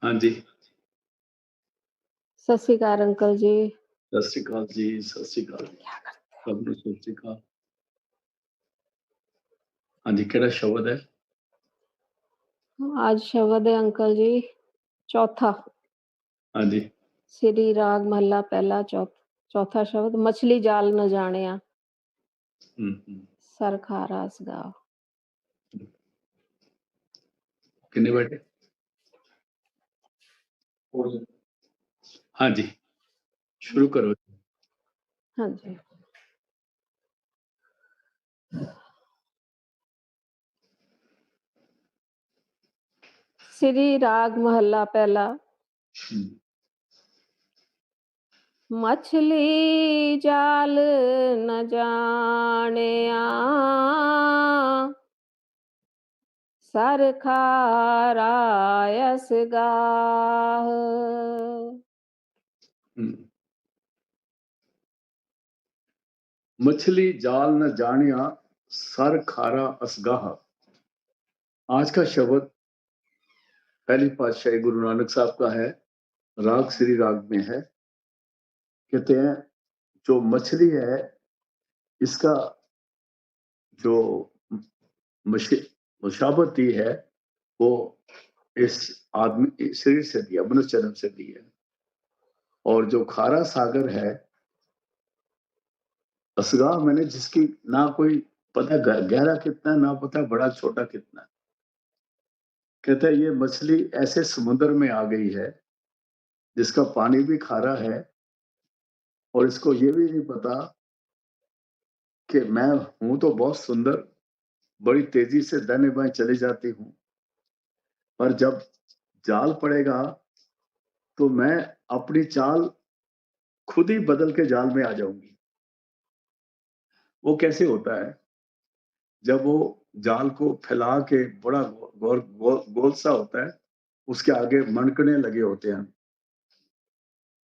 हाँ जी। सत श्री अकाल अंकल जी। सत श्री अकाल जी, सत श्री अकाल। सब ਨੂੰ ਸਤਿ ਸ਼੍ਰੀ ਅਕਾਲ। ਹਾਂਜੀ, ਕਿਹੜਾ ਸ਼ਬਦ ਹੈ? आज शब्द है अंकल जी चौथा। हाँ जी। श्री राग महला पहला चौथा शब्द मछली जाल न जानिया हम्म। सर खारा असगाव। कितने बैठे? हाँ जी, शुरू करो। हाँ जी। श्री राग महला पहला। मछली जाल न जानिया सर खारा असगाह। मछली जाल न जानिया सर खारा असगाह। आज का शब्द पहली पातशाही गुरु नानक साहब का है, राग श्री राग में है। कहते हैं जो मछली है इसका जो मुशाबती है वो इस आदमी शरीर से दी है, मनुष्य जन्म से दी है। और जो खारा सागर है असगाह, मैंने जिसकी ना कोई पता गहरा कितना ना पता बड़ा छोटा कितना। कहता है ये मछली ऐसे समुद्र में आ गई है जिसका पानी भी खारा है और इसको ये भी नहीं पता कि मैं हूं तो बहुत सुंदर, बड़ी तेजी से दाएं बाएं चली जाती हूं, पर जब जाल पड़ेगा तो मैं अपनी चाल खुद ही बदल के जाल में आ जाऊंगी। वो कैसे होता है? जब वो जाल को फैला के बड़ा गोल सा होता है, उसके आगे मणकने लगे होते हैं,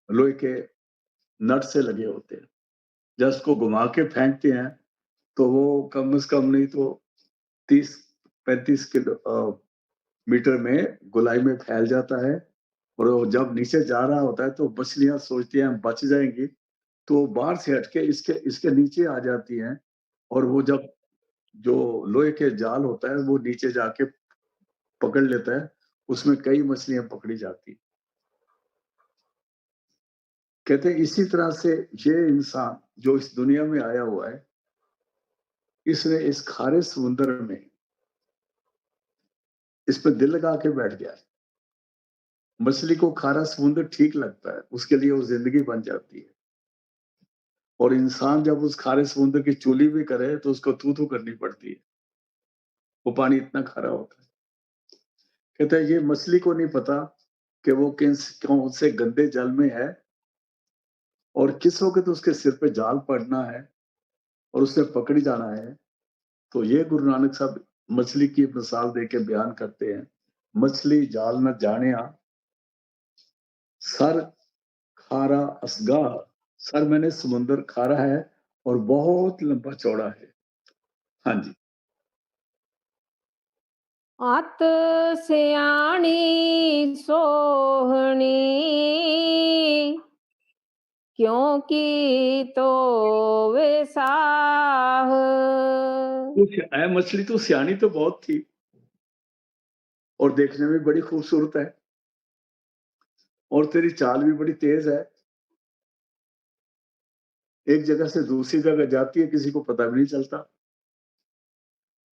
लोहे के नट से लगे होते हैं। जब उसको घुमा के फेंकते हैं तो वो कम से कम नहीं तो 30-35 मीटर में गोलाई में फैल जाता है। और वो जब नीचे जा रहा होता है तो मछलियां सोचती हैं बच जाएंगी, तो बाहर से हटके इसके इसके नीचे आ जाती हैं। और वो जब जो लोहे के जाल होता है वो नीचे जाके पकड़ लेता है, उसमें कई मछलियां पकड़ी जाती। कहते हैं इसी तरह से ये इंसान जो इस दुनिया में आया हुआ है, इसने इस खारे समुद्र में इस पे दिल लगा के बैठ गया है। मछली को खारा समुद्र ठीक लगता है, उसके लिए वो जिंदगी बन जाती है। और इंसान जब उस खारे समुद्र की चूली भी करे तो उसको तू तू करनी पड़ती है, वो पानी इतना खारा होता है। कहता है ये मछली को नहीं पता कि वो कौन से गंदे जल में है और किस वक्त उसके सिर पे जाल पड़ना है और उसे पकड़ी जाना है। तो ये गुरु नानक साहब मछली की मिसाल देके बयान करते हैं, मछली जाल न जानिया सर खारा असगाह। सर मैंने समुद्र खारा है और बहुत लंबा चौड़ा है। हाँ जी। आत सियाणी सोहनी क्योंकि तो वे साह। मछली तो सियानी तो बहुत थी और देखने में बड़ी खूबसूरत है और तेरी चाल भी बड़ी तेज है। एक जगह से दूसरी जगह जाती है, किसी को पता भी नहीं चलता।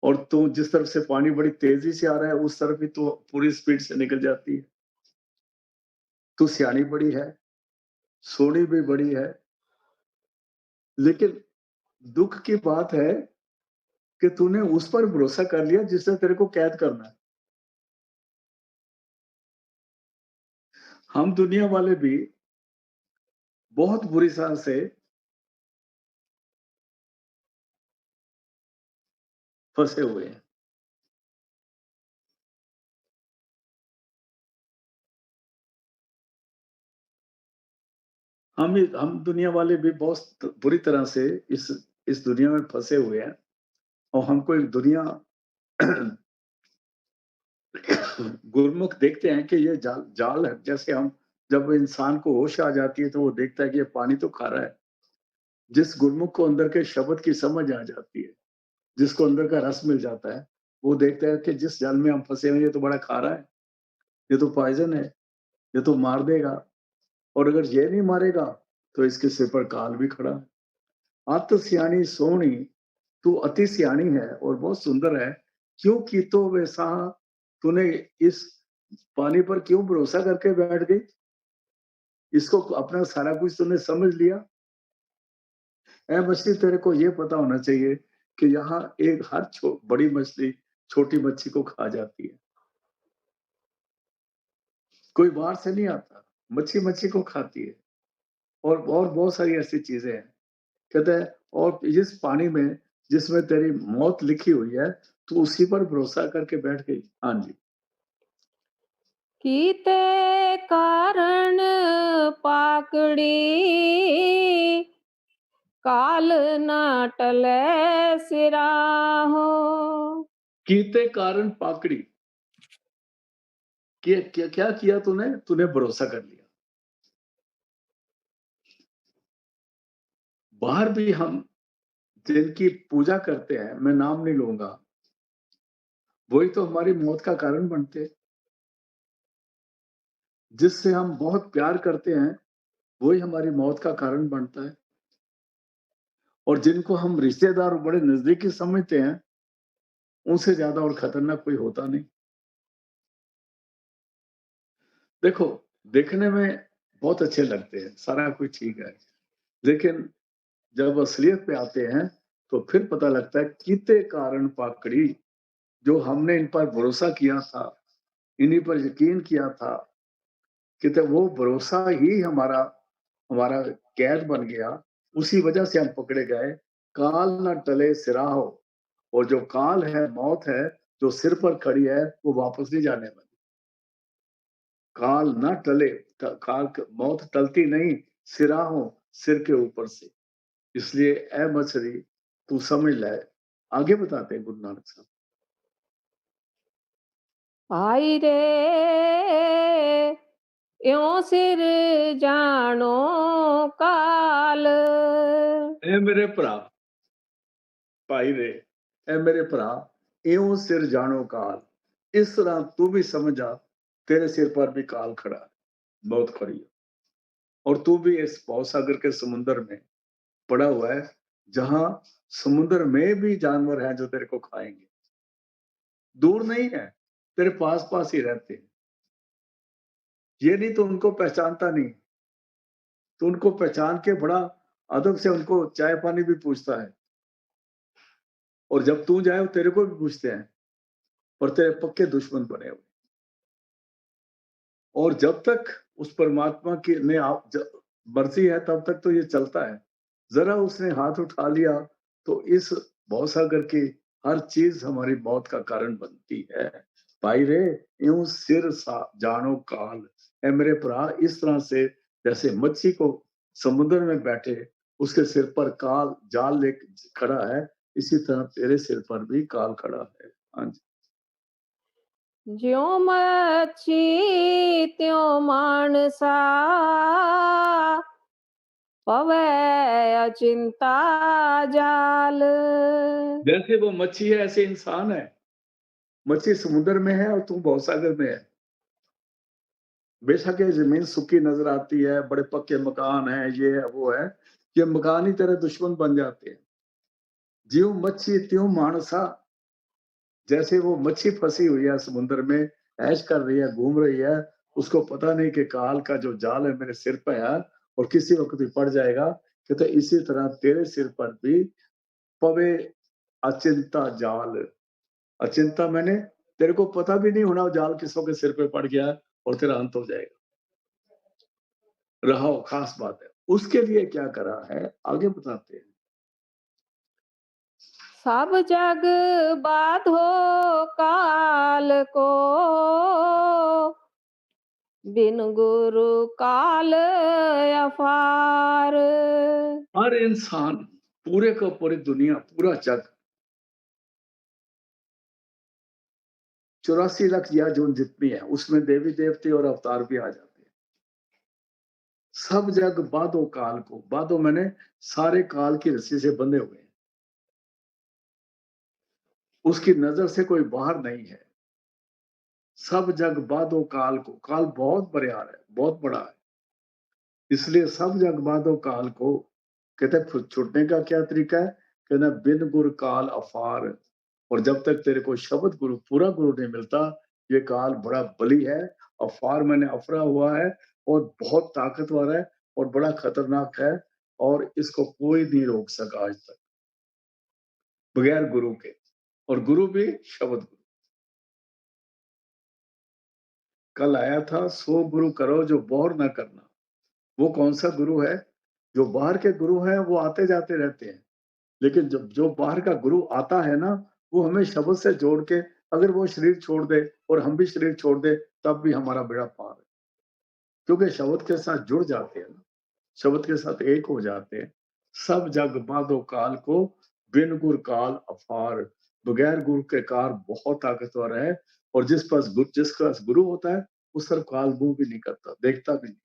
और तू जिस तरफ से पानी बड़ी तेजी से आ रहा है उस तरफ ही तो पूरी स्पीड से निकल जाती है। तू सियानी बड़ी है, सोनी भी बड़ी है, लेकिन दुख की बात है कि तूने उस पर भरोसा कर लिया जिसने तेरे को कैद करना है। हम दुनिया वाले भी बहुत बुरी तरह से फंसे हुए हैं। हम दुनिया वाले भी बहुत बुरी तरह से इस दुनिया में फंसे हुए हैं और हमको एक दुनिया गुरुमुख देखते हैं कि ये जाल जाल है, जैसे हम जब इंसान को होश आ जाती है तो वो देखता है कि ये पानी तो खारा है। जिस गुरुमुख को अंदर के शब्द की समझ आ जाती है, जिसको अंदर का रस मिल जाता है, वो देखता है कि जिस जल में हम फँसे हुए हैं, ये तो बड़ा खारा है, ये तो पॉइज़न है, ये तो मार देगा और अगर ये नहीं मारेगा, तो इसके सिर पर काल भी खड़ा है। "अत सियाणी सोहणी, तू अति सियाणी है और बहुत सुंदर है, क्यों कीतो वे साहा" तूने इस पानी पर क्यों भरोसा करके बैठ गई? इसको अपना सारा कुछ तूने समझ लिया? ऐ मछली तेरे को ये पता होना चाहिए कि यहाँ एक हर बड़ी मछली छोटी मच्छी को खा जाती है। कोई बाहर से नहीं आता, मच्छी मच्छी को खाती है और बहुत सारी ऐसी चीज़ें हैं। कहते हैं और इस पानी में जिसमें तेरी मौत लिखी हुई है, तू उसी पर भरोसा करके बैठ गई। हाँ जी। कीते कारण पाकड़ी काल ना टले सिराहो। कीते कारण पाकड़ी, क्या क्या किया तूने? तूने भरोसा कर लिया। बाहर भी हम जिनकी पूजा करते हैं, मैं नाम नहीं लूँगा, वही तो हमारी मौत का कारण बनते हैं। जिससे हम बहुत प्यार करते हैं, वही हमारी मौत का कारण बनता है और जिनको हम रिश्तेदार बड़े नज़दीकी समझते हैं, उनसे ज़्यादा और खतरनाक कोई होता नहीं। देखो, देखने में बहुत अच्छे लगते हैं, सारा कुछ ठीक है, लेकिन जब असलियत पे आते हैं, तो फिर पता लगता है कीते कारण पाकड़ी, जो हमने इन पर भरोसा किया था, इन्हीं पर यकीन किया था, किते वो भरोसा ही हमारा हमारा कैद बन गया, उसी वजह से हम पकड़े गए। काल ना टले सिराहो और जो काल है, मौत है, जो सिर पर खड़ी है, वो वापस नहीं जाने वाली। काल ना टले, मौत टलती नहीं, सिराहो, सिर के ऊपर से। इसलिए ए मछली, तू समझ ले। आगे बताते हैं गुरु नानक साहब। आई रे यों सिर जानो काल। ए मेरे भरा, भाई रे, ए मेरे भरा, इਉਂ सिर जानो काल। इस तरह तू भी समझ जा, तेरे सिर पर भी काल खड़ा है, मौत खड़ी है और तू भी इस भवसागर के समुद्र में पड़ा हुआ है, जहां समुद्र में भी जानवर हैं जो तेरे को खाएंगे। दूर नहीं है, तेरे पास पास ही रहते हैं। ये नहीं तो उनको पहचानता नहीं, तो उनको पहचान के बड़ा अदब से उनको चाय पानी भी पूछता है और जब तू जाए वो तेरे को भी पूछते हैं, पर तेरे पक्के दुश्मन बने हुए। और जब तक उस परमात्मा की ने आप मर्जी है तब तक तो ये चलता है। जरा उसने हाथ उठा लिया तो इस भवसागर की हर चीज हमारी मौत का कारण बनती है। भाई रे, यूं सिर सा जानो काल। ए मेरे भरा, इस तरह से जैसे मच्छी को समुद्र में बैठे उसके सिर पर काल जाल ले खड़ा है, इसी तरह तेरे सिर पर भी काल खड़ा है। हाँ जी। ज्यों मच्छी त्यों मानसा पवै अचिंता जाल। जैसे वो मच्छी है ऐसे इंसान है। मच्छी समुद्र में है और तू भवसागर में है। बेशक ये ज़मीन सूखी नज़र आती है, बड़े पक्के मकान हैं, ये है, वो है। ये मकान ही तेरे दुश्मन बन जाते हैं। ज्यों मच्छी त्यों मानसा, जैसे वो मच्छी फँसी हुई है समुद्र में, ऐश कर रही है, घूम रही है, उसको पता नहीं कि काल का जो जाल है मेरे सिर पे है और किसी वक़्त भी पड़ जाएगा। कहते इसी तरह तेरे सिर पर भी पवे अचिंता जाल। अचिंता मैंने तेरे को पता भी नहीं होना वो जाल किसों के सिर पे पड़ गया और तेरा अंत हो जाएगा। रहा हो, खास बात है। उसके लिए क्या करा है, आगे बताते हैं। सब जग बाधो काल को बिन गुरु काल अफार। हर इंसान, पूरे का पूरी दुनिया, पूरा जग 84 लाख या जो जितनी है उसमें देवी देवते और अवतार भी आ जाते हैं। सब जग बाधो काल को, बाधो मैंने सारे काल की रस्सी से बंधे हुए हैं। उसकी नजर से कोई बाहर नहीं है। सब जग बाधो काल को, काल बहुत बड़ा है, बहुत बड़ा है, इसलिए सब जग बाधो काल को। कहते छूटने का क्या तरीका है? कहना बिन गुर काल अफार। और जब तक तेरे को शब्द गुरु, पूरा गुरु नहीं मिलता, ये काल बड़ा बली है, अफार मैंने अफरा हुआ है और बहुत ताकतवर है और बड़ा खतरनाक है, और इसको कोई नहीं रोक सका आज तक बगैर गुरु के। और गुरु भी शब्द गुरु। कल आया था, सो गुरु करो जो बोर ना करना। वो कौन सा गुरु है? जो बाहर के गुरु हैं वो आते जाते रहते हैं, लेकिन जब जो बाहर का गुरु आता है ना, वो हमें शब्द से जोड़ के, अगर वो शरीर छोड़ दे और हम भी शरीर छोड़ दे, तब भी हमारा बेड़ा पार है, क्योंकि शब्द के साथ जुड़ जाते हैं ना, शब्द के साथ एक हो जाते हैं। सब जग बांधो काल को, बिन गुर काल अफार। बगैर गुरु के कार बहुत ताकतवर है, और जिसका गुरु होता है उस तरफ काल मुंह भी नहीं करता, देखता भी नहीं।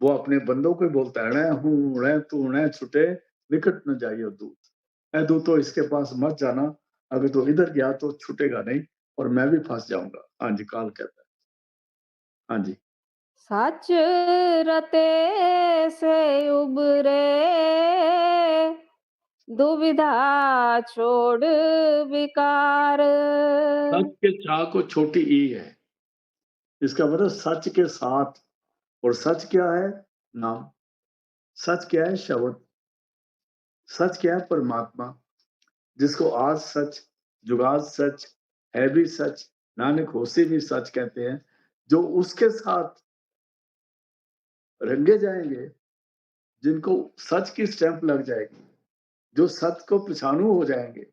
वो अपने बंदों को ही बोलता है, "णै हूँ णै तू णै छुटे, निकट न जाइयो दूत।" "ऐ दूतो इसके पास मत जाना, अगर तो इधर गया तो छूटेगा नहीं और मैं भी फंस जाऊंगा।" हाँ जी, काल कहता है। हाँ जी। सच रते से उबरे, दुविधा छोड़ विकार। सच के चा को छोटी ई है, इसका मतलब सच के साथ। और सच क्या है? नाम। सच क्या है? शब्द। सच क्या है? परमात्मा, जिसको आज सच, जुगाद सच, है भी सच, नानक होसी भी सच कहते हैं। जो उसके साथ रंगे जाएंगे, जिनको सच की स्टैंप लग जाएगी, जो सच को पहचानू हो जाएंगे,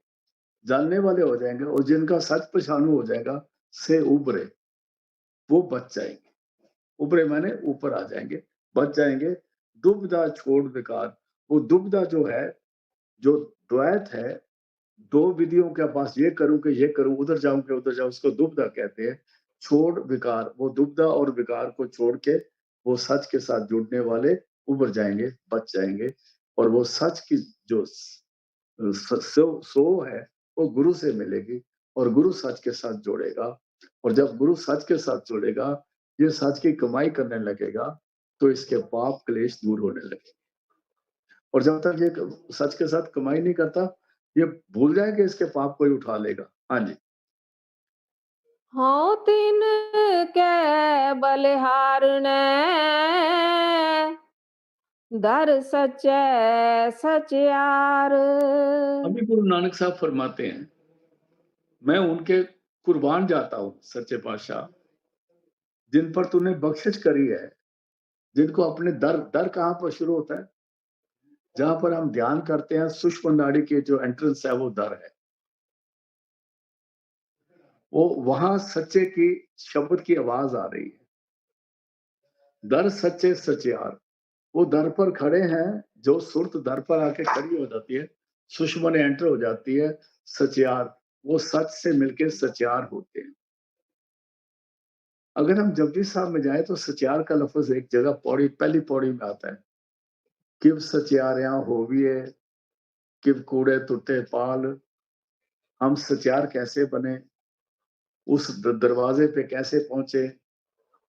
जानने वाले हो जाएंगे, और जिनका सच पहचानू हो जाएगा, से उबरे, वो बच जाएंगे। उबरे माने ऊपर आ जाएंगे, बच जाएंगे। दुविधा छोड़ विकार। वो दुविधा जो है, जो द्वैत है, दो विधियों के पास, ये करूं कि ये करूं, उधर जाऊं कि उधर जाऊं, उसको दुविधा कहते हैं। छोड़ विकार, वो दुविधा और विकार को छोड़ के वो सच के साथ जुड़ने वाले उबर जाएंगे, बच जाएंगे। और वो सच की जो सो है, वो गुरु से मिलेगी, और गुरु सच के साथ जोड़ेगा। और जब गुरु सच के साथ जोड़ेगा, ये सच की कमाई करने लगेगा, तो इसके पाप क्लेश दूर होने लगेंगे। और जब तक ये सच के साथ कमाई नहीं करता, ये भूल जाए कि इसके पाप कोई उठा लेगा। हाँ जी। हाँ तिन के बलिहारने, दर सच्चे सचियार। अभी गुरु नानक साहब फरमाते हैं, मैं उनके कुर्बान जाता हूँ सच्चे पातशाह, जिन पर तूने बख्शिश करी है, जिनको अपने दर, दर कहाँ पर शुरू होता है? जहां पर हम ध्यान करते हैं, सूक्ष्म नाड़ी के जो एंट्रेंस है, वो दर है। वो वहां सच्चे की शब्द की आवाज आ रही है। दर सच्चे सचियार। वो दर पर खड़े हैं, जो सुरत दर पर आके खड़ी हो जाती है, सुषमा ने एंटर हो जाती है। सचियार, वो सच से मिलके सचियार होते हैं। अगर हम जपजी साहब में जाए तो सचियार का लफ्ज एक जगह पौड़ी, पहली पौड़ी में आता है। किव सचियारियां होविए, किव कूड़े तुटे पाल। हम सचियार कैसे बने, उस दरवाजे पे कैसे पहुंचे,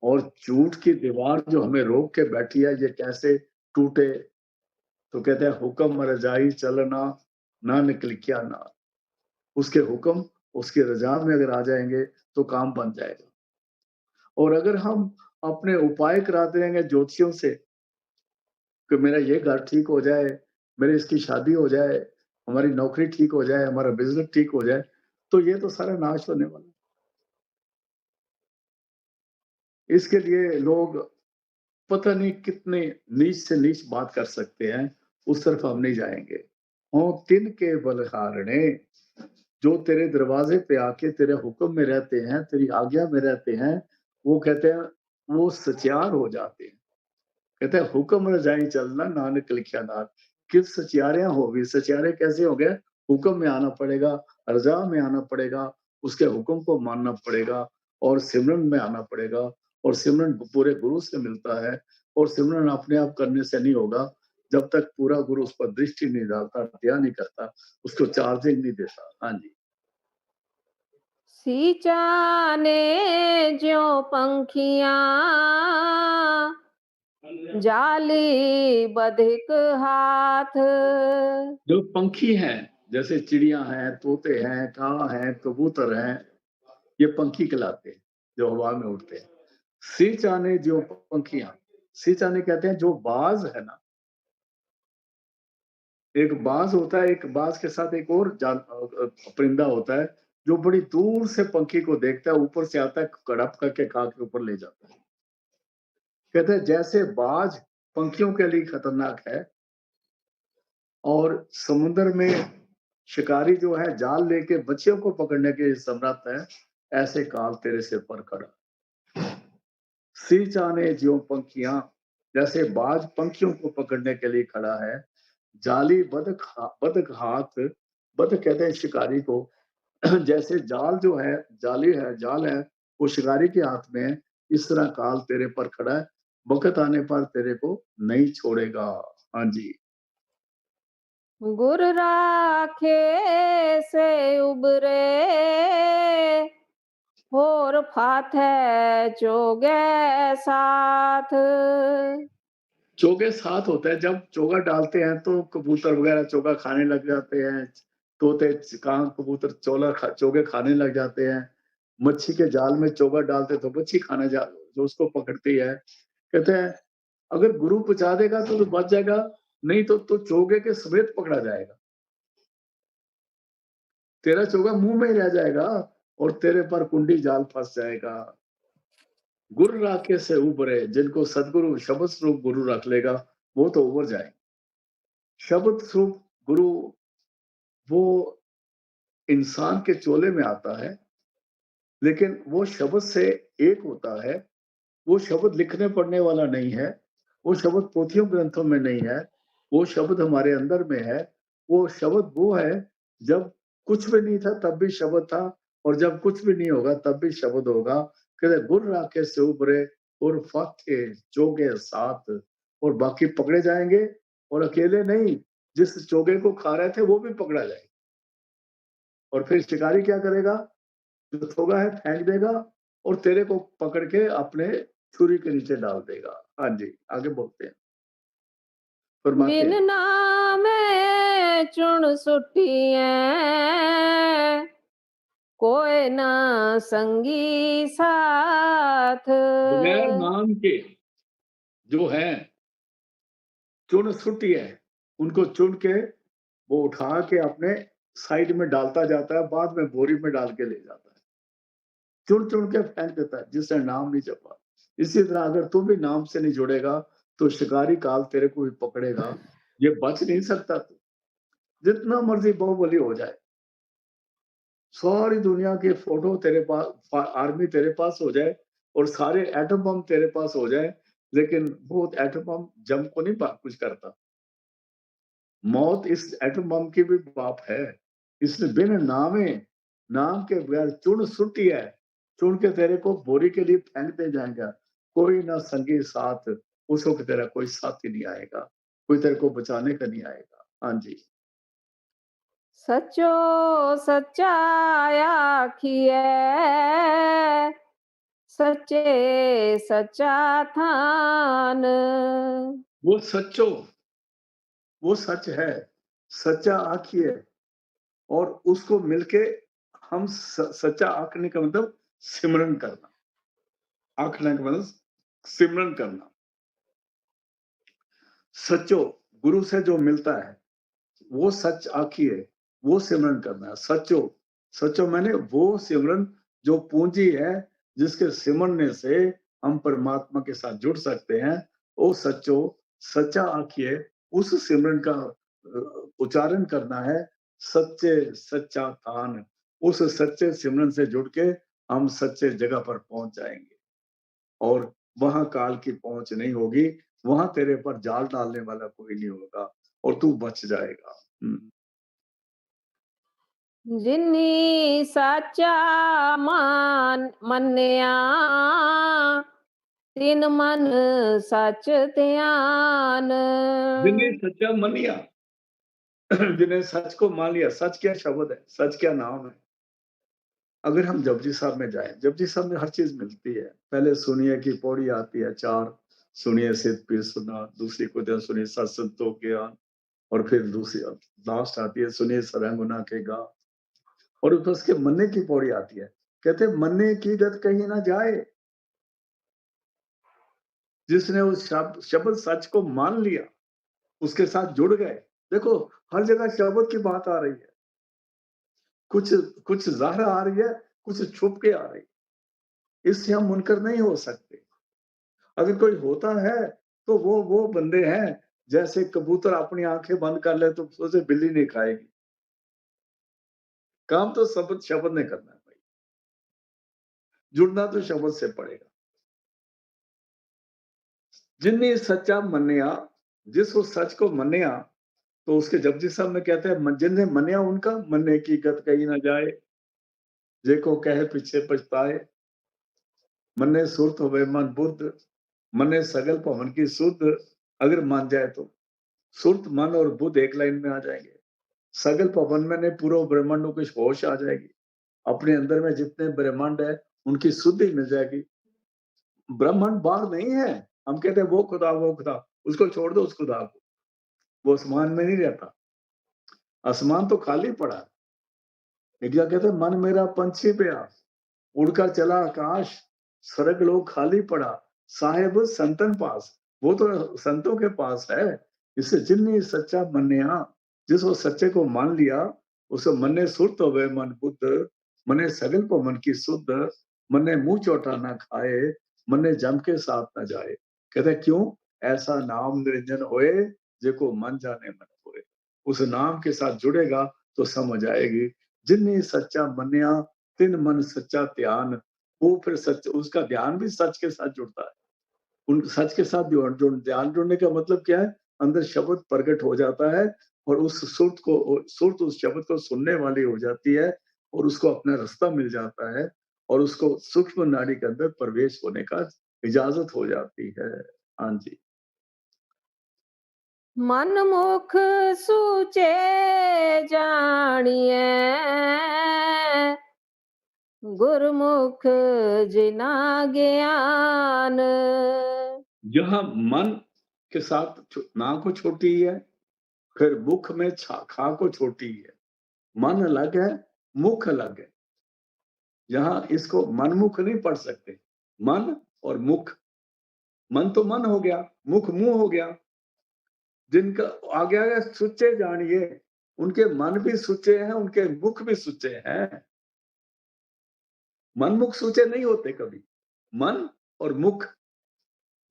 और झूठ की दीवार जो हमें रोक के बैठी है, ये कैसे टूटे। तो कहते हैं हुक्म रजाई चलना, ना निकल क्या ना। उसके हुक्म, उसकी रजा में अगर आ जाएंगे तो काम बन जाएगा। और अगर हम अपने उपाय कराते रहेंगे ज्योतिषियों से कि मेरा ये घर ठीक हो जाए, मेरी इसकी शादी हो जाए, हमारी नौकरी ठीक हो जाए, हमारा बिजनेस ठीक हो जाए, तो ये तो सारा नाश होने वाला है। इसके लिए लोग पता नहीं कितने नीच से नीच बात कर सकते हैं, उस तरफ हम नहीं जाएंगे। हों तिन के बलहारणे, जो तेरे दरवाजे पे आके तेरे हुक्म में रहते हैं, तेरी आज्ञा में रहते हैं, वो कहते हैं, वो सचियार हो जाते हैं। कहते हैं हुक्म रजाई चलना, नानक लिखिया नाथ। किस सचियारियां होगी? सचियारे कैसे हो गए? हुक्म में आना पड़ेगा, रजा में आना पड़ेगा, उसके हुक्म को मानना पड़ेगा और सिमरन में आना पड़ेगा और सिमरन पूरे गुरु से मिलता है और सिमरन अपने आप करने से नहीं होगा, जब तक पूरा गुरु उस पर दृष्टि नहीं डालता, दया नहीं करता, उसको चार्जिंग नहीं देता। हाँ जी। सींचा ने ज्यों पंखियाँ, जाली बधिक हाथ। जो पंखी हैं, जैसे चिड़िया हैं, तोते हैं, कां हैं, कबूतर हैं, ये पंखी कहलाते हैं, जो हवा में उड़ते हैं। सिंचाने जो पंखियां, सिंचाने कहते हैं जो बाज है ना, एक बाज होता है, एक बाज के साथ एक और परिंदा होता है जो बड़ी दूर से पंखी को देखता है, ऊपर से आता है, कड़प करके खा के ऊपर ले जाता है। कहते हैं जैसे बाज पंखियों के लिए खतरनाक है और समुद्र में शिकारी जो है जाल लेके बच्चियों को पकड़ने के लिए समर्थ है, ऐसे काल तेरे सिर पर खड़ा। सिंचाने ज्यों पंखियां, जैसे बाज पंखियों को पकड़ने के लिए खड़ा है, जाली बदक हाथ, बदक कहते हैं शिकारी को। जैसे जाल जो है, जाली है, जाल है, वो शिकारी के हाथ में है, इस तरह काल तेरे पर खड़ा है, वक्त आने पर तेरे को नहीं छोड़ेगा। हाँ जी। गुर राखे से उबरे, होर फाथे चोगे साथ। चोगे साथ होता है, जब चोगा डालते हैं तो कबूतर वगैरह चोगा खाने लग जाते हैं, तोते कां कबूतर चोगे खाने लग जाते हैं। मच्छी के जाल में चोगा डालते तो मच्छी खाने जा जो उसको पकड़ती है। कहते हैं अगर गुरु बचा देगा तो बच जाएगा, नहीं तो चोगे के समेत पकड़ा जाएगा। तेरा चोगा मुंह में ही रह जाएगा और तेरे पर कुंडी जाल फंस जाएगा। गुरु राखे से उबरे, जिनको सदगुरु शब्द स्वरूप गुरु रख लेगा, वो तो उबर जाएंगे। शब्द स्वरूप गुरु वो इंसान के चोले में आता है, लेकिन वो शब्द से एक होता है। वो शब्द लिखने पढ़ने वाला नहीं है, वो शब्द पोथियों ग्रंथों में नहीं है, वो शब्द हमारे अंदर में है। वो शब्द वो है, जब कुछ भी नहीं था तब भी शब्द था और जब कुछ भी नहीं होगा तब भी शब्द होगा। कहते गुर राखे से उभरे और फाके चोगे साथ, और बाकी पकड़े जाएंगे और अकेले नहीं, जिस चोगे को खा रहे थे वो भी पकड़ा जाएगा। और फिर शिकारी क्या करेगा, जो थोड़ा है फेंक देगा और तेरे को पकड़ के अपने छुरी के नीचे डाल देगा। हाँ जी, आगे बोलते हैं, फरमाते बिन हैं। नामे चुन सुटिए, कोई ना संगी साथ। बगैर नाम के जो है चुन सुटी है, उनको चुन के वो उठा के अपने साइड में डालता जाता है, बाद में बोरी में डाल के ले जाता है। चुन चुन के फेंक देता है जिसने नाम नहीं जपा। इसी तरह अगर तू भी नाम से नहीं जुड़ेगा तो शिकारी काल तेरे को भी पकड़ेगा, ये बच नहीं सकता तू, जितना मर्जी बाहुबली हो जाए, सारी दुनिया के फोटो तेरे पास, आर्मी तेरे पास हो जाए और सारे एटम बम तेरे पास हो जाए, लेकिन वो एटम बम जम को नहीं कुछ करता। मौत इस एटम बम की भी बाप है। इसने बिन नामे, नाम के बगैर चुन सुटी है, चुन के तेरे को बोरी के लिए फेंक दे जाएगा। कोई ना संगी साथ, उस वक्त तेरा कोई साथी नहीं आएगा, कोई तेरे को बचाने का नहीं आएगा। हाँ जी। सचो सच्चा आखिए, सच्चे सच्चा थान। वो सच्चो, वो सच है, सच्चा आखिए, और उसको मिलके हम सच्चा आंकने का मतलब सिमरन करना। आंकने का मतलब सिमरन करना। सच्चो, गुरु से जो मिलता है वो सच आखिए, वो सिमरन करना है। सच्चो, सच्चो मैंने वो सिमरन जो पूंजी है, जिसके सिमरने से हम परमात्मा के साथ जुड़ सकते हैं, वो सच्चो, सच्चा आखिए, उस सिमरन का उच्चारण करना है। सच्चे सच्चा थान, उस सच्चे सिमरन से जुड़ के हम सच्चे जगह पर पहुंच जाएंगे और वहां काल की पहुंच नहीं होगी, वहां तेरे पर जाल डालने वाला कोई नहीं होगा और तू बच जाएगा। जिन्नी साचा मन्निया तिन मन सच ध्यान। जिन्हें सच्चा मान लिया, जिन्हें सच को मान लिया। सच क्या शब्द है, सच क्या नाम है। अगर हम जपजी साहब में जाएं, जपजी साहब में हर चीज मिलती है। पहले सुनिए की पौड़ी आती है 4, सुनिए सिद्ध पीर सुना, दूसरी को दिन सुनिए सत्संतो ज्ञान, और फिर दूसरी लास्ट आती है सुनिए सरंगुना के गा, और फिर उसके मन्ने की पौड़ी आती है। कहते मन्ने की गत कहीं ना जाए। जिसने उस शब्द सच को मान लिया, उसके साथ जुड़ गए। देखो हर जगह शब्द की बात आ रही है, कुछ कुछ ज़ाहिर आ रही है, कुछ छुप के आ रही है। इससे हम मुनकर नहीं हो सकते। अगर कोई होता है तो वो बंदे हैं जैसे कबूतर अपनी आंखें बंद कर ले तो उसे बिल्ली नहीं खाएगी। काम तो शब्द ने करना है भाई, जुड़ना तो शब्द से पड़ेगा। जिन्हें सच्चा मन्निया, जिस उस सच को मन्निया, तो उसके जपजी साहब में कहते हैं जिन्हें मन्निया उनका मन्ने की गत कही ना जाए, जेको कहे पीछे पछताए। मन्ने सुरत होवे मन बुद्ध, मन्ने सगल भवन की सुध। अगर मान जाए तो सुरत मन और बुद्ध एक लाइन में आ जाएंगे। सगल भवन में ने पूरा ब्रह्मांडों की होश आ जाएगी। अपने अंदर में जितने ब्रह्मांड है उनकी शुद्धि मिल जाएगी। ब्रह्मांड बाहर नहीं है। हम कहते हैं वो खुदा, उसको छोड़ दो, उस खुदा को। वो आसमान में नहीं रहता, आसमान तो खाली पड़ा है। एक जगह कहते हैं मन मेरा पंछी पे आ, उड़कर चला आकाश, स्वर्ग लोग खाली पड़ा, साहेब संतन पास। वो तो संतों के पास है। इससे जिन्नी सच्चा मन्या, जिस वो सच्चे को मान लिया, उसे मन्ने सुरत होवे मन बुद्ध, मने सगल को मन की शुद्ध, मन्ने मुंह चौटा ना खाए, मन्ने जम के साथ ना जाए। कहते क्यों? ऐसा नाम निरंजन होए, जेको मन जाने मन होए। उस नाम के साथ जुड़ेगा तो समझ आएगी। जिन्नी सच्चा मन्या तिन मन सच्चा ध्यान। वो फिर सच, उसका ध्यान भी सच के साथ जुड़ता है। उन सच के साथ ध्यान जुड़ने का मतलब क्या है? अंदर शब्द प्रकट हो जाता है और उस सुरत उस शब्द को सुनने वाली हो जाती है और उसको अपना रास्ता मिल जाता है और उसको सूक्ष्म नाड़ी के अंदर प्रवेश होने का इजाजत हो जाती है। हाँ जी। मन मुख सूचे जानिए, गुरमुख जिना ज्ञान। जहां मन के साथ ना को छोटी है, फिर मुख में खा को छोटी है। मन अलग है, मुख अलग है। यहाँ इसको मनमुख नहीं पढ़ सकते। मन और मुख। मन तो मन हो गया, मुख मुंह हो गया। जिनका आगे आगे सुच्चे जानिए, उनके मन भी सुच्चे हैं, उनके मुख भी सुच्चे हैं। मन मुख सुच्चे नहीं होते कभी। मन और मुख,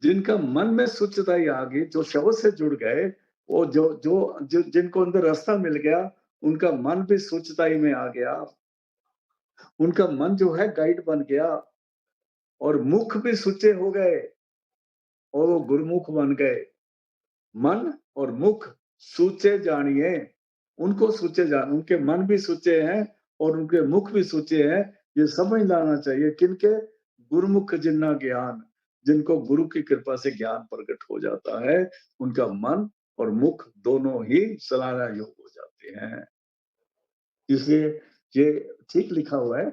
जिनका मन में सुच्चाई आ गई, जो शब्द से जुड़ गए, वो जिनको अंदर रास्ता मिल गया, उनका मन भी सुच्चाई में आ गया। उनका मन जो है गाइड बन गया और मुख भी सुच्चे हो गए और वो गुरुमुख बन गए। मन और मुख सूचे जानिए, उनको सूचे जान, उनके मन भी सूचे हैं और उनके मुख भी सूचे हैं। ये समझ लाना चाहिए किनके? गुरुमुख जिन्ना ज्ञान, जिनको गुरु की कृपा से ज्ञान प्रकट हो जाता है, उनका मन और मुख दोनों ही सलाना योग हो जाते हैं। इसलिए ये ठीक लिखा हुआ है।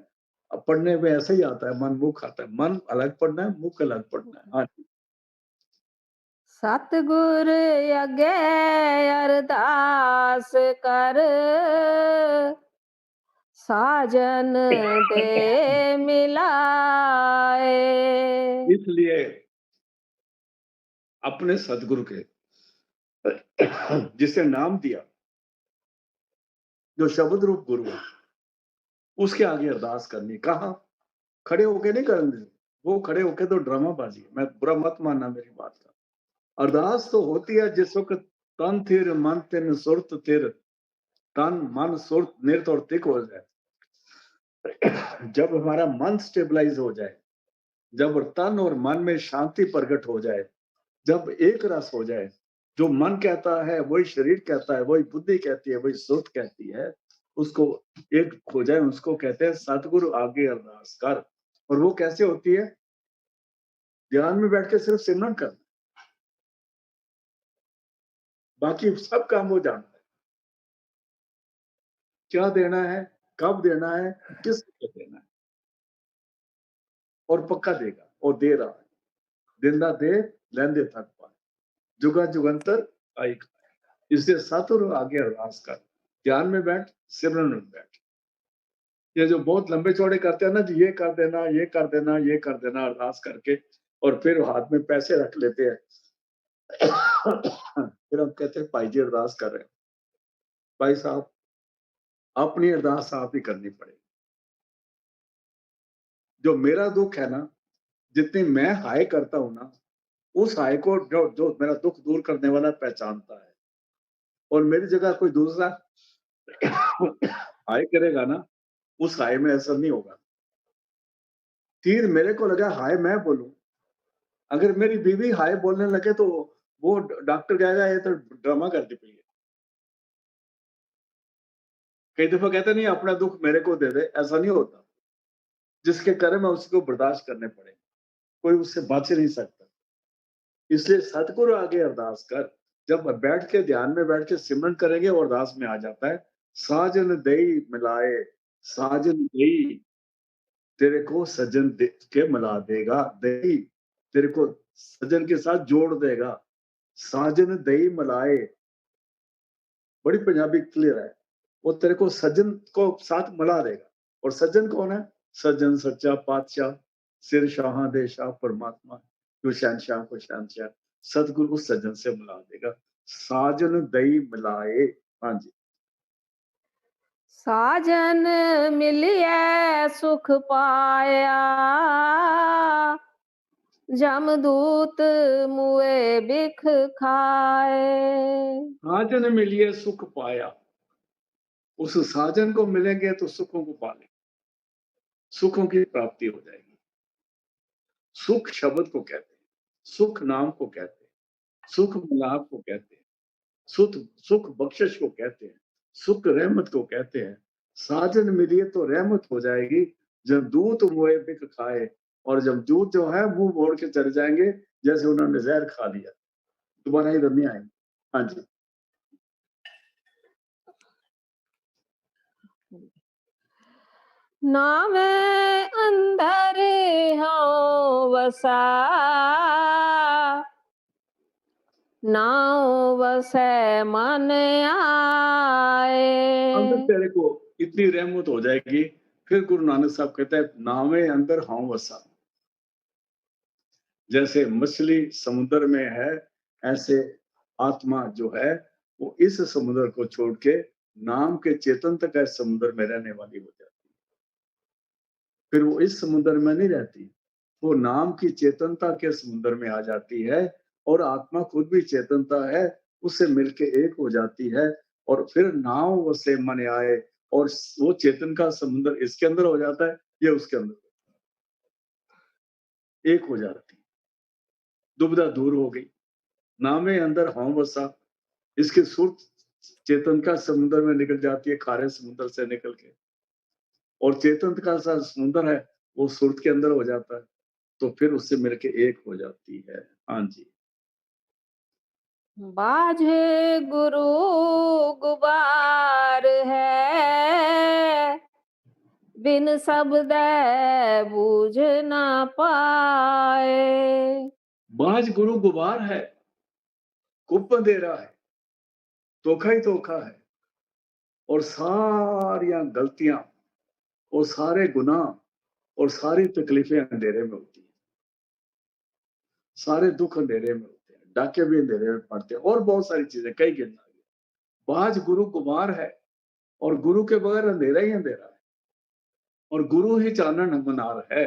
अब पढ़ने में ऐसे ही आता है, मन मुख आता है। मन अलग पढ़ना है, मुख अलग पढ़ना है। हाँ जी। सतगुर अगे अरदास कर, साजन दे मिलाए। इसलिए अपने सदगुरु के जिसे नाम दिया, जो शब्द रूप गुरु है, उसके आगे अरदास करनी। कहा? खड़े होके नहीं करनी। वो खड़े होके तो ड्रामाबाजी है। मैं बुरा मत मानना मेरी बात का। अरदास तो होती है जिस वक्त तन थिर मन तिन सुरत थिर, तन मन सुरत निरत और तिक हो जाए। जब हमारा मन स्टेबलाइज हो जाए, जब तन और मन में शांति प्रकट हो जाए, जब एक रस हो जाए, जो मन कहता है वही शरीर कहता है, वही बुद्धि कहती है, वही सुरत कहती है, उसको एक खो जाए, उसको कहते हैं सतगुरु आगे अरदास कर। और वो कैसे होती है? ध्यान में बैठ के सिर्फ सिमरन करना, बाकी सब काम वो जानता है। क्या देना है, कब देना है, किसको देना है, और पक्का देगा और दे रहा है। देंदा दे, लैंदे थक पाए, जुगा जुगंतर आई खाए। इसलिए सतगुरु आगे अरदास कर, ध्यान में बैठ, सिमरन में बैठ। ये जो बहुत लंबे चौड़े करते हैं ना जी, ये कर देना, ये कर देना, ये कर देना अरदास करके, और फिर हाथ में पैसे रख लेते हैं। फिर हम कहते हैं भाई जी अरदास कर रहे हैं। भाई साहब, अपनी अरदास आप ही करनी पड़ेगी। जो मेरा दुख है ना, जितनी मैं हाय करता हूं ना, उस हाय को जो जो मेरा दुख दूर करने वाला पहचानता है, और मेरी जगह कोई दूसरा हाय करेगा ना, उस हाय में असर नहीं होगा। तीर मेरे को लगा, हाय मैं बोलूं। अगर मेरी बीवी हाय बोलने लगे तो वो डॉक्टर कहेगा ये तो ड्रामा करती पई है। कई दफा कहते नहीं अपना दुख मेरे को दे दे, ऐसा नहीं होता। जिसके कर्म है उसको बर्दाश्त करने पड़े, कोई उससे बच नहीं सकता। इसलिए सतगुरु आगे अरदास कर। जब बैठ के ध्यान में बैठ के सिमरन करेंगे और अरदास में आ जाता है, साजन दई मिलाए, साजन दई तेरे को सज्जन दे के मिला देगा, दई तेरे को सज्जन के साथ जोड़ देगा। साजन दई मिलाए, बड़ी पंजाबी क्लियर है। वो तेरे को सज्जन को साथ मिला देगा। और सज्जन कौन है? सज्जन सच्चा पातशाह, सिर शाह दे शाह परमात्मा, जो शहनशाह को शहनशाह, सतगुरु को सज्जन से मिला देगा। साजन दई मिलाए। हाँ जी। साजन मिलिए सुख पाया, जमदूत मुए बिख खाए। साजन मिलिए सुख पाया। उस साजन को मिलेंगे तो सुखों को पालेंगे, सुखों की प्राप्ति हो जाएगी। सुख शब्द को कहते हैं, सुख नाम को कहते हैं, सुख मिलाप को कहते हैं, सुख सुख बख्शिश को कहते हैं, सुख रहमत को कहते हैं। साजन मिलिए तो रहमत हो जाएगी। जब दूत मोए बिक खाए, और जब दूत जो है मुंह मोड़ के चले जाएंगे, जैसे उन्होंने जहर खा लिया, दोबारा इधर नहीं आएंगे। हाँ जी। नावे अंदर हूँ वसा, नाव वसै मन आए। अंदर तेरे को इतनी रहमत हो जाएगी। फिर गुरु नानक साहब कहते हैं, नावे अंदर हाउ वसा। जैसे मछली समुद्र में है, ऐसे आत्मा जो है वो इस समुद्र को छोड़ के नाम के चेतन तक है समुद्र में रहने वाली हो जाती है। फिर वो इस समुद्र में नहीं रहती, वो नाम की चेतनता के समुद्र में आ जाती है, और आत्मा खुद भी चेतनता है, उससे मिलके एक हो जाती है। और फिर नाव वो से मन आए, और वो चेतन का समुद्र इसके अंदर हो जाता है, ये उसके अंदर एक हो जाती है। दुविधा दूर हो गई। नामे अंदर हाँ बसा, इसकी सुर्त चेतन का समुद्र में निकल जाती है, खारे समुद्र से निकल के, और चेतन का सा समुद्र है वो सुर्त के अंदर हो जाता है, तो फिर उससे मिलके एक हो जाती है। हाँ जी। बाझे गुरु गुबार है, बिन शब्द बूझ ना पाए। बाज गुरु गुबार है, कुप अंधेरा है, धोखा ही धोखा है, और सारियां गलतियां और सारे गुनाह और सारी तकलीफें अंधेरे में होती हैं। सारे दुख अंधेरे में होते हैं, डाके भी अंधेरे में पड़ते हैं, और बहुत सारी चीजें कई गिनना। बाज गुरु कुमार है, और गुरु के बगैर अंधेरा ही अंधेरा है, और गुरु ही चानन मनार है,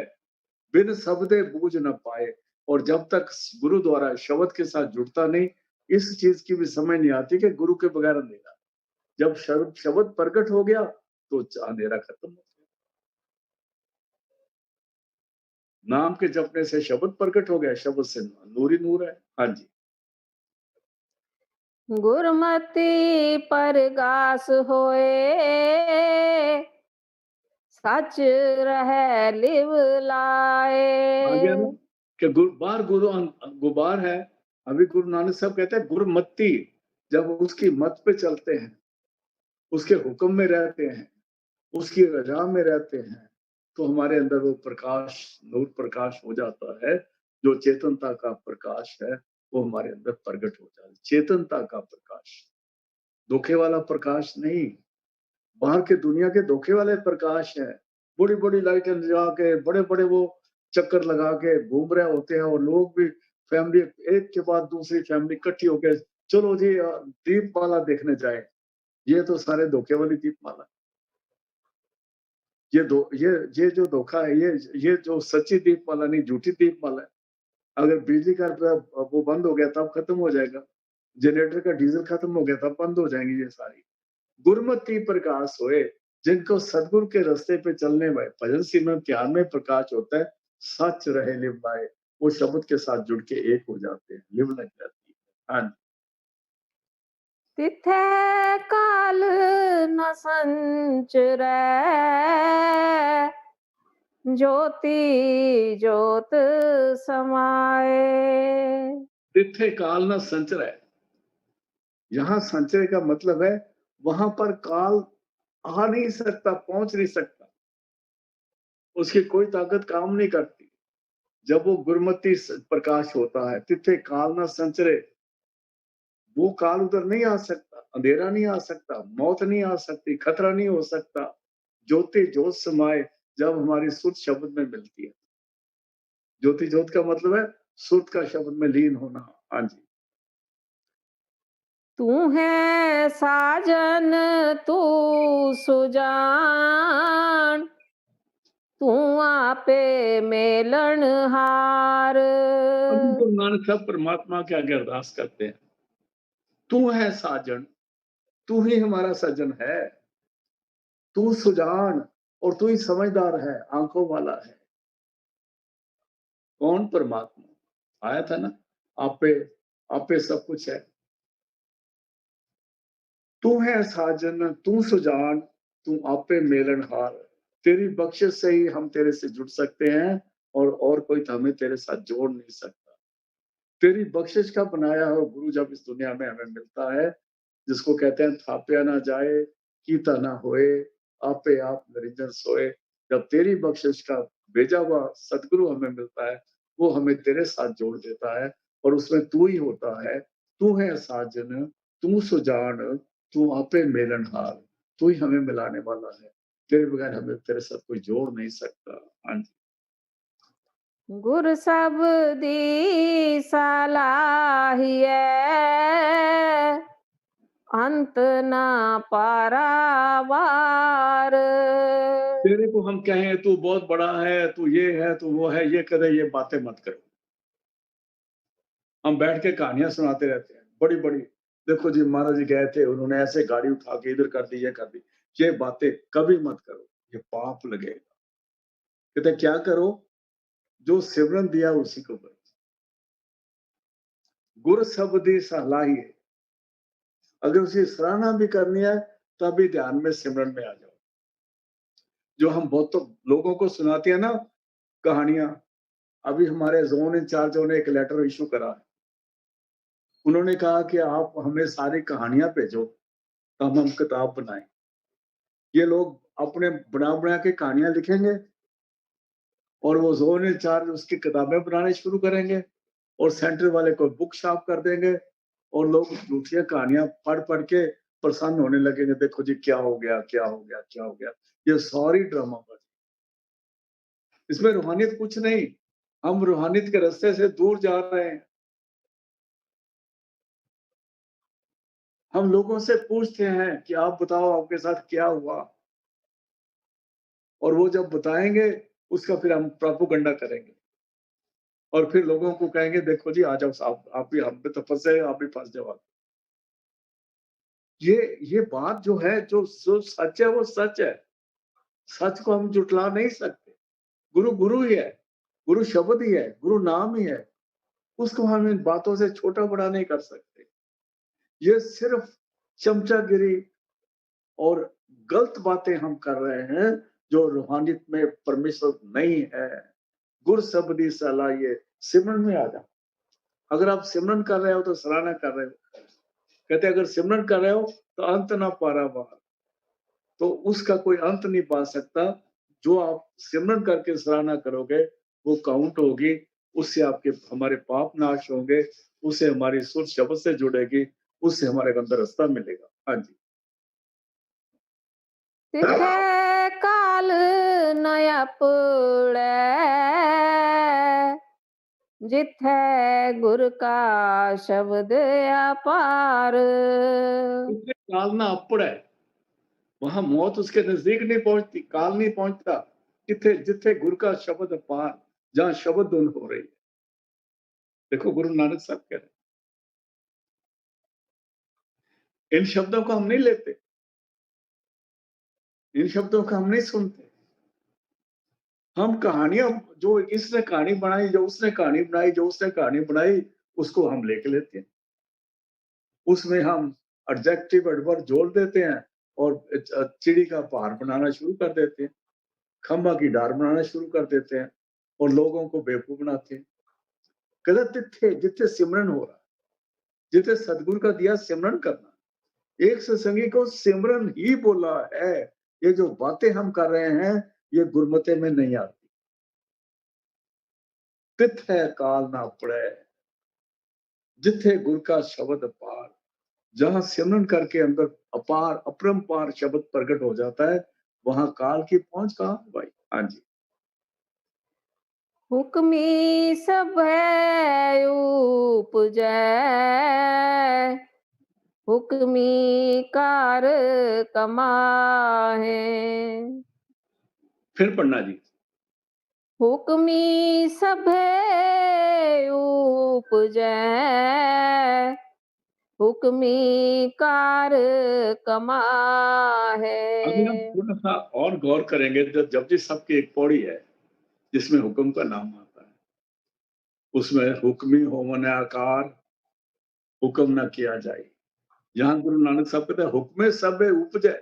बिन शब्दे बूझ न पाए। और जब तक गुरु द्वारा शब्द के साथ जुड़ता नहीं, इस चीज की भी समझ नहीं आती कि गुरु के बगैर अंधेरा। जब शब्द शब्द प्रकट हो गया तो अंधेरा खत्म हो गया। नाम के जपने से शब्द प्रकट हो गया, शब्द से नूर ही नूर है। हाँ जी। गुरमति परगास होए, सच रहे लिव आ गया ना लाए। कि गुबार है। अभी गुरु नानक साहब कहते हैं गुरमत्ती, जब उसकी मत पे चलते हैं, उसके हुक्म में रहते हैं, उसकी रजा में रहते हैं, तो हमारे अंदर वो प्रकाश, नूर प्रकाश हो जाता है। जो चेतनता का प्रकाश है वो हमारे अंदर प्रकट हो जाता है। चेतनता का प्रकाश, धोखे वाला प्रकाश नहीं। बाहर के दुनिया के धोखे वाले प्रकाश है। बड़ी बड़ी लाइटें लगा के, बड़े बड़े वो चक्कर लगा के घूम रहे होते हैं, और लोग भी, फैमिली एक के बाद दूसरी फैमिली इकट्ठी होकर, चलो जी दीपमाला देखने जाए। ये तो सारे धोखे वाली दीपमाला। ये जो धोखा है, ये जो सच्ची दीपमाला नहीं, झूठी दीपमाला है। अगर बिजली का वो बंद हो गया तब खत्म हो जाएगा, जनरेटर का डीजल खत्म हो गया तब बंद हो जाएंगी ये सारी। गुरमति प्रकाश होए, जिनको सदगुरु के रास्ते पे चलने में, भजन सिमरन ध्यान में प्रकाश होता है, सच रहे लिव लाए, वो शब्द के साथ जुड़ के एक हो जाते हैं, लिव लग जाती है। हाँ, तिथै काल न संचरै, ज्योति ज्योत समाए। तिथे काल न संचर है। यहाँ संचय का मतलब है वहां पर काल आ नहीं सकता, पहुंच नहीं सकता, उसकी कोई ताकत काम नहीं करती। जब वो गुरमति प्रकाश होता है, तिथे काल ना संचरे, वो काल उधर नहीं आ सकता, अंधेरा नहीं आ सकता, मौत नहीं आ सकती, खतरा नहीं हो सकता। ज्योति ज्योत समाए, जब हमारी सुध शब्द में मिलती है। ज्योति ज्योत का मतलब है सुध का शब्द में लीन होना। हाँ जी। तू है साजन तू सुजान, तू आपे मेलन हार। अभी गुरु नानक साहब परमात्मा के आगे अरदास करते हैं, तू है साजन, तू ही हमारा सज्जन है, तू सुजान, और तू ही समझदार है, आंखों वाला है। कौन? परमात्मा आया था ना, आप पे सब कुछ है। तू है साजन, तू सुजान, तू आपे मेलनहार। तेरी बख्शिश से ही हम तेरे से जुड़ सकते हैं, और कोई तो हमें तेरे साथ जोड़ नहीं सकता। तेरी बख्शिश का बनाया हुआ गुरु जब इस दुनिया में हमें मिलता है, जिसको कहते हैं थाप्या ना जाए, कीता ना होए, आपे आप निरंजन सोए। जब तेरी बख्शिश का भेजा हुआ सदगुरु हमें मिलता है, वो हमें तेरे साथ जोड़ देता है, और उसमें तू ही होता है। तू है साजन, तू सुजान, तू आपे मेलनहार, तू ही हमें मिलाने वाला है। तेरे बगैर हमें तेरे साथ कोई जोड़ नहीं सकता। हाँ जी। गुर सबदी सलाहिए, अंत ना पारावार। तेरे को हम कहें तू बहुत बड़ा है, तू ये है, तू वो है, ये करे, ये बातें मत करो। हम बैठ के कहानियां सुनाते रहते हैं बड़ी बड़ी। देखो जी महाराज जी गए थे, उन्होंने ऐसे गाड़ी उठा के इधर कर दी, ये कर दी। ये बातें कभी मत करो, ये पाप लगेगा। कहते क्या करो? जो सिमरन दिया उसी को करो। गुर शब्दी सलाही है। अगर उसी सराहना भी करनी है, तभी ध्यान में सिमरन में आ जाओ। जो हम बहुत तो लोगों को सुनाते हैं ना कहानियां, अभी हमारे जोन इंचार्जों ने एक लेटर इशू करा है। उन्होंने कहा कि आप हमें सारी कहानियां भेजो, तब हम किताब बनाएं। ये लोग अपने बना के कहानियां लिखेंगे, और वो जोन इंचार्ज उसकी किताबें बनाने शुरू करेंगे, और सेंटर वाले को बुक शॉप कर देंगे, और लोग झूठी कहानियां पढ़ पढ़ के प्रसन्न होने लगेंगे। देखो जी क्या हो गया, क्या हो गया, क्या हो गया। ये सारी ड्रामाबाजी, इसमें रूहानियत कुछ नहीं। हम रूहानियत के रास्ते से दूर जा रहे हैं। हम लोगों से पूछते हैं कि आप बताओ आपके साथ क्या हुआ, और वो जब बताएंगे उसका फिर हम प्रोपेगेंडा करेंगे, और फिर लोगों को कहेंगे देखो जी आ जाओ साहब, आप भी हम पे तो फंसे, आप भी फंस जाओ। ये बात जो है, जो सच है वो सच है। सच को हम जुटला नहीं सकते। गुरु गुरु ही है, गुरु शब्द ही है, गुरु नाम ही है। उसको हम इन बातों से छोटा बड़ा नहीं कर सकते। ये सिर्फ चमचागिरी और गलत बातें हम कर रहे हैं, जो रूहानियत में परमेश्वर नहीं है। गुर सबदी सलाह ये सिमरन में आ जा। अगर आप सिमरन कर रहे हो तो सराहना कर रहे हो। कहते अगर सिमरन कर रहे हो तो अंत ना पारावार, तो उसका कोई अंत नहीं पा सकता। जो आप सिमरन करके सराहना करोगे वो काउंट होगी, उससे आपके हमारे पाप नाश होंगे, उससे हमारी सुर शब्द से जुड़ेगी, उससे हमारे अंदर रास्ता मिलेगा। हाँ जी। तिथे काल न अपड़ै, जिथे गुर का शब्द अपार। उसमें काल ना अप्पड़ है, वहां मौत उसके नजदीक नहीं पहुंचती, काल नहीं पहुंचता। जिथे जिथे गुरु का शब्द अपार, जहां शब्द धुन हो रही है। देखो गुरु नानक साहब कह रहे हैं, इन शब्दों को हम नहीं लेते, इन शब्दों को हम नहीं सुनते। हम कहानियां, जो इसने कहानी बनाई, जो उसने कहानी बनाई, जो उसने कहानी बनाई, उसको हम लेके लेते हैं। उसमें हम एडजेक्टिव एडवर्ब जोड़ देते हैं और चिड़ी का पहाड़ बनाना शुरू कर देते हैं, खंबा की डार बनाना शुरू कर देते हैं और लोगों को बेवकूफ बनाते हैं। गलत तिथे जिथे सिमरन हो रहा, जिथे सदगुरु का दिया सिमरन करना, एक सत्संगी को सिमरन ही बोला है। ये जो बातें हम कर रहे हैं ये गुरमते में नहीं आती। तिथे काल ना पड़े, जिथे गुरु का शब्द अपार, जहां सिमरन करके अंदर अपार अपरंपार शब्द प्रकट हो जाता है, वहां काल की पहुंच कहां भाई। हाँ जी। हुक्मी सब उपजै, हुक्मी कार कमाहे। फिर पढ़ना जी। हुक्मी सभे उपजै, हुक्मी कार कमाहे। अभी हम थोड़ा सा और गौर करेंगे, जब जपजी साहब की एक पौड़ी है जिसमें हुक्म का नाम आता है, उसमें हुक्मी होमन आकार, हुक्म ना किया जाए। यहाँ गुरु नानक साहब कहते हैं हुक्मे सब उपजे,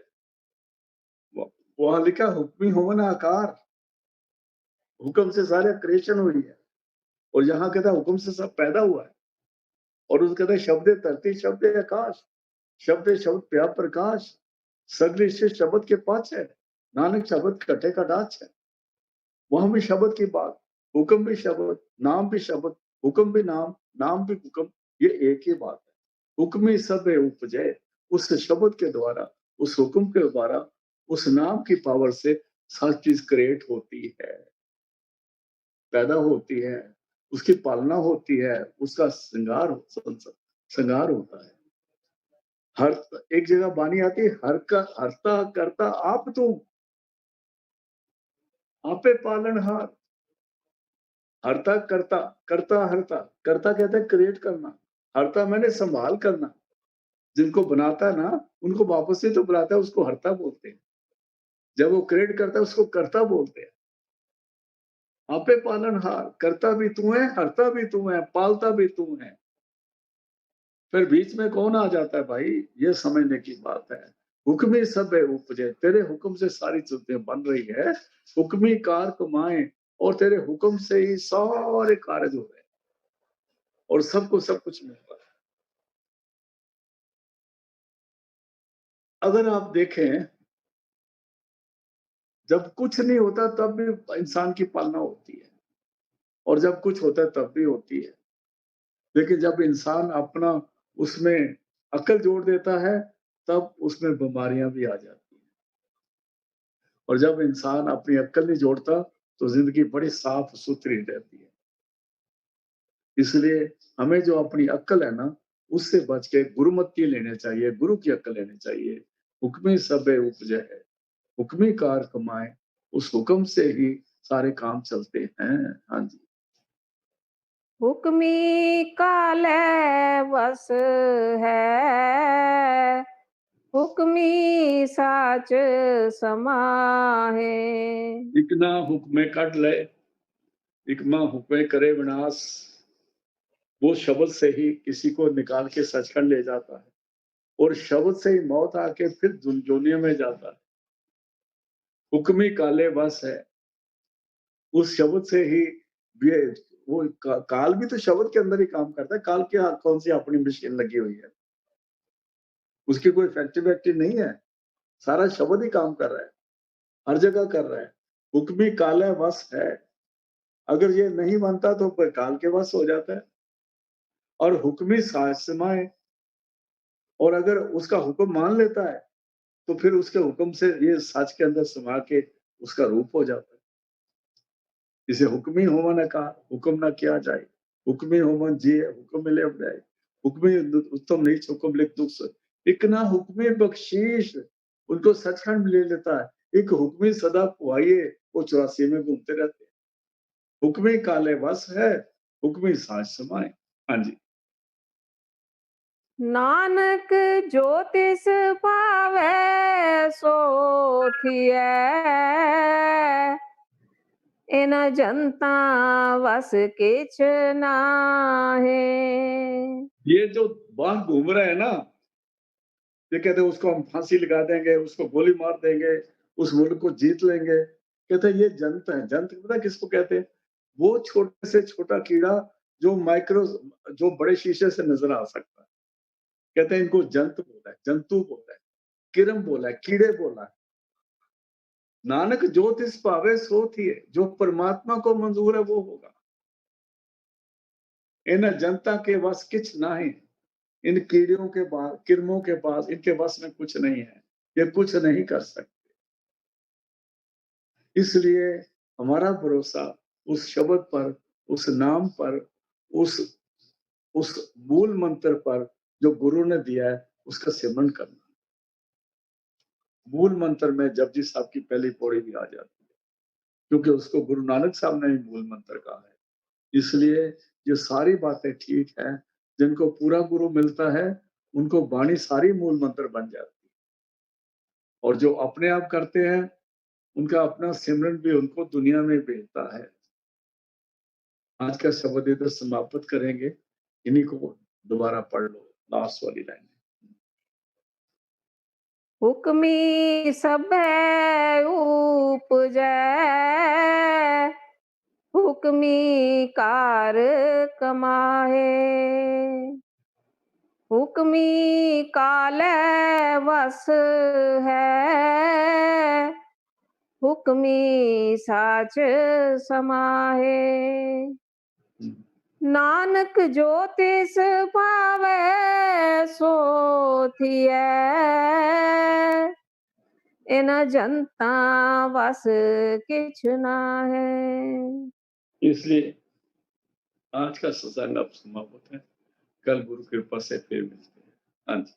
वहां लिखा हुक्मी होमन आकार, हुक्म से सारे क्रिएशन हुई है। और यहाँ कहता है हुक्म से सब पैदा हुआ है। और उसके कहते हैं शब्द धरती शब्द आकाश, शब्द शब्द प्या प्रकाश, सगली से शब्द के पास है, नानक शब्द कटे का डाच है। वहां भी शब्द की बात, हुक्म भी शब्द, नाम भी शब्द, हुक्म भी नाम, नाम भी हुक्म, ये एक ही बात है। हुक्मी सब उपजे, उस शब्द के द्वारा, उस हुक्म के द्वारा, उस नाम की पावर से हर चीज क्रिएट होती है, पैदा होती है, उसकी पालना होती है, उसका श्रृंगार होता है। हर एक जगह बानी आती है, हर का हरता करता आप तुम, आपे पालनहार। हरता करता, करता हरता, करता कहते हैं क्रिएट करना, हरता मैंने संभाल करना। जिनको बनाता है ना उनको वापस से तो बुलाता है, उसको हरता बोलते हैं। जब वो क्रिएट करता है उसको कर्ता बोलते हैं। आपे पालनहार, करता भी तू है, हरता भी तू है, पालता भी तू है। फिर बीच में कौन आ जाता है भाई, ये समझने की बात है। हुक्मी सब है उपजे, तेरे हुक्म से सारी चीजें बन रही है। हुक्मी कार कमाए, और तेरे हुक्म से ही सारे कार्य हो रहे हैं और सबको सब कुछ मिल रहा है। अगर आप देखें, जब कुछ नहीं होता तब भी इंसान की पालना होती है, और जब कुछ होता है तब भी होती है। लेकिन जब इंसान अपना उसमें अकल जोड़ देता है, तब उसमें बीमारियां भी आ जाती हैं। और जब इंसान अपनी अक्ल नहीं जोड़ता तो जिंदगी बड़ी साफ सुथरी रहती है। इसलिए हमें जो अपनी अक्ल है ना, उससे बच के गुरुमति लेने चाहिए, गुरु की अक्ल लेनी चाहिए। हुक्मी सब उपजे है, हुक्मी कार कमाए, उस हुक्म से ही सारे काम चलते हैं। हाँ जी। हुक्मी काले बस है, हुक्मी साच समाहे। इकना हुक्मे कट ले, इकमा हुक्मे करे विनाश। वो शब्द से ही किसी को निकाल के सचखंड ले जाता है। और शब्द से ही मौत आके फिर जोनियों में जाता है। हुक्मी काले बस है, उस शब्द से ही ये वो काल भी तो शब्द के अंदर ही काम करता है। काल की कौन सी अपनी मशीन लगी हुई है, उसकी कोई फैक्ट्री वैक्ट्री नहीं है, सारा शब्द ही काम कर रहा है, हर जगह कर रहा है। हुक्मी काले वश है, अगर ये नहीं मानता तो फिर काल के वश हो जाता है। और हुक्मी सासमाए, और अगर उसका हुक्म मान लेता है तो फिर उसके हुक्म से ये सच के अंदर समा के उसका रूप हो जाता है। इसे हुक्मी होमन ने कहा, हुक्म ना किया जाए, हुक्मी होमन जिए, हुक्म मिले अब जाए, हुक्मी उत्तम नीच हुक्म लिख दुख, एक ना हुक्मी बख्शीश, उनको सचखंड ले लेता है। एक हुक्मी सदा पुआइए, वो 84 में घूमते रहते हैं। हुक्मी काले वश है, हुक्मी साज समाए। हाँ जी। नानक जो तिस पावै सो थियै, इन जनता वस किछ नाहे। ये जो बाहर घूम रहे हैं ना, ये कहते हैं उसको हम फांसी लगा देंगे, उसको गोली मार देंगे, उस मुल्क को जीत लेंगे। कहते हैं ये जंत है। जंत पता किसको कहते हैं? वो छोटे से छोटा कीड़ा जो माइक्रो, जो बड़े शीशे से नजर आ सकता है। कहते हैं इनको जंत बोला है, जंतु बोला है, किरम बोला है, कीड़े बोला है। नानक जो तिस पावे सो थिए, जो परमात्मा को मंजूर है वो होगा। इन जनता के वश किछ ना है, इन कीड़ियों के पास, किरमों के पास, इनके वश में कुछ नहीं है, ये कुछ नहीं कर सकते। इसलिए हमारा भरोसा उस शब्द पर, उस नाम पर, उस उस मूल मंत्र पर जो गुरु ने दिया है, उसका सिमरन करना। मूल मंत्र में जपजी साहब की पहली पौड़ी भी आ जाती है, क्योंकि उसको गुरु नानक साहब ने ही मूल मंत्र कहा है। इसलिए ये सारी बातें ठीक है। जिनको पूरा गुरु मिलता है उनको वाणी सारी मूल मंत्र बन जाती है, और जो अपने आप करते हैं उनका अपना सिमरन भी उनको दुनिया में भेजता है। आज का शब्द इधर समाप्त करेंगे, इन्हीं को दोबारा पढ़ लो, लास्ट वाली लाइन। हुक्मी सबे उपजै, हुक्मी कार कमाहे। हुक्मी काले वस है, हुक्मी साच समाहे। नानक जो तिस पावै सो थियै, इन जनता वस किछ नाहे। इसलिए आज का सत्संग अब समाप्त है। कल गुरु कृपा से फिर मिलते हैं। हाँ जी।